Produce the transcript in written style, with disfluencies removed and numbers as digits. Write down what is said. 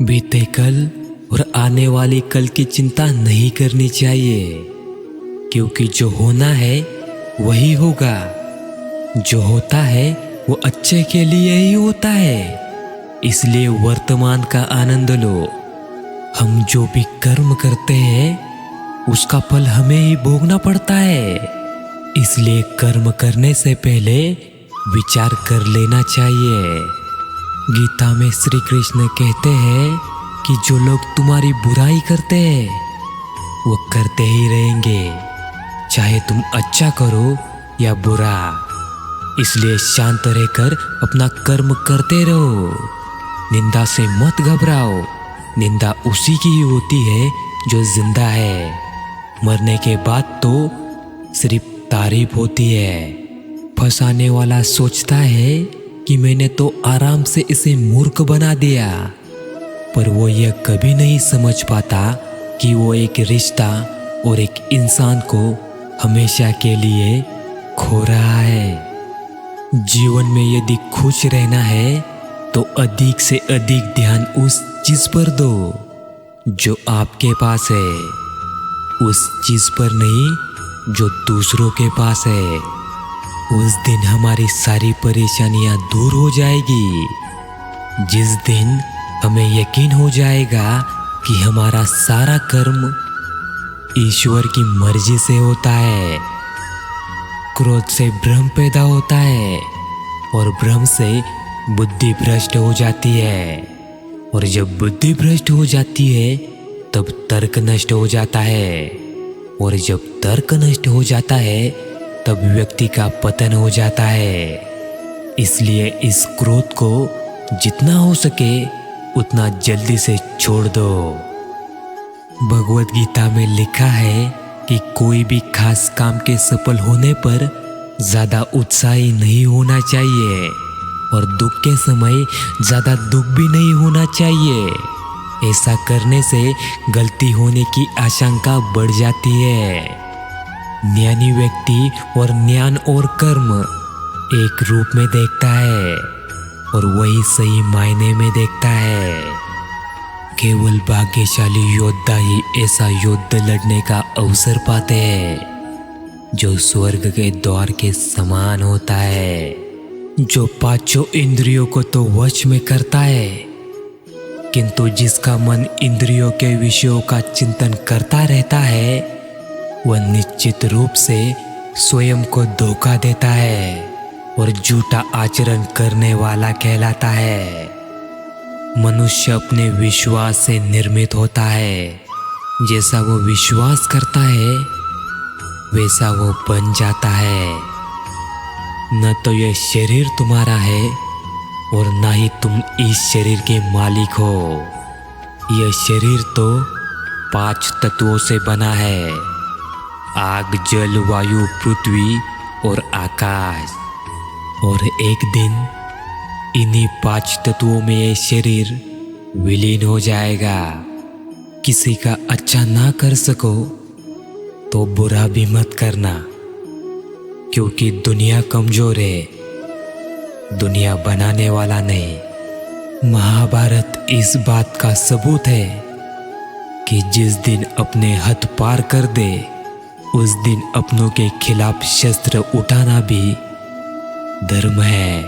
बीते कल और आने वाले कल की चिंता नहीं करनी चाहिए, क्योंकि जो होना है वही होगा। जो होता है वो अच्छे के लिए ही होता है, इसलिए वर्तमान का आनंद लो। हम जो भी कर्म करते हैं उसका फल हमें ही भोगना पड़ता है, इसलिए कर्म करने से पहले विचार कर लेना चाहिए। गीता में श्री कृष्ण कहते हैं कि जो लोग तुम्हारी बुराई करते हैं वो करते ही रहेंगे, चाहे तुम अच्छा करो या बुरा। इसलिए शांत रहकर अपना कर्म करते रहो। निंदा से मत घबराओ, निंदा उसी की ही होती है जो जिंदा है। मरने के बाद तो सिर्फ तारीफ होती है। फंसाने वाला सोचता है कि मैंने तो आराम से इसे मूर्ख बना दिया, पर वो यह कभी नहीं समझ पाता कि वो एक रिश्ता और एक इंसान को हमेशा के लिए खो रहा है। जीवन में यदि खुश रहना है तो अधिक से अधिक ध्यान उस चीज पर दो जो आपके पास है, उस चीज पर नहीं जो दूसरों के पास है। उस दिन हमारी सारी परेशानियां दूर हो जाएगी, जिस दिन हमें यकीन हो जाएगा कि हमारा सारा कर्म ईश्वर की मर्जी से होता है। क्रोध से भ्रम पैदा होता है और भ्रम से बुद्धि भ्रष्ट हो जाती है, और जब बुद्धि भ्रष्ट हो जाती है तब तर्क नष्ट हो जाता है, और जब तर्क नष्ट हो जाता है तब व्यक्ति का पतन हो जाता है। इसलिए इस क्रोध को जितना हो सके उतना जल्दी से छोड़ दो। भगवत गीता में लिखा है कि कोई भी खास काम के सफल होने पर ज्यादा उत्साही नहीं होना चाहिए, और दुख के समय ज्यादा दुख भी नहीं होना चाहिए। ऐसा करने से गलती होने की आशंका बढ़ जाती है। ज्ञानी व्यक्ति और ज्ञान और कर्म एक रूप में देखता है और वही सही मायने में देखता है। केवल भाग्यशाली योद्धा ही ऐसा युद्ध लड़ने का अवसर पाते हैं जो स्वर्ग के द्वार के समान होता है। जो पांचों इंद्रियों को तो वश में करता है, किंतु जिसका मन इंद्रियों के विषयों का चिंतन करता रहता है वह निश्चित रूप से स्वयं को धोखा देता है और झूठा आचरण करने वाला कहलाता है। मनुष्य अपने विश्वास से निर्मित होता है। जैसा वो विश्वास करता है वैसा वो बन जाता है। न तो यह शरीर तुम्हारा है और न ही तुम इस शरीर के मालिक हो। यह शरीर तो 5 तत्वों से बना है, आग, जल, वायु, पृथ्वी और आकाश। और एक दिन इन्हीं 5 तत्वों में ये शरीर विलीन हो जाएगा। किसी का अच्छा ना कर सको तो बुरा भी मत करना, क्योंकि दुनिया कमजोर है, दुनिया बनाने वाला नहीं। महाभारत इस बात का सबूत है कि जिस दिन अपने हद पार कर दे उस दिन अपनों के खिलाफ शस्त्र उठाना भी धर्म है।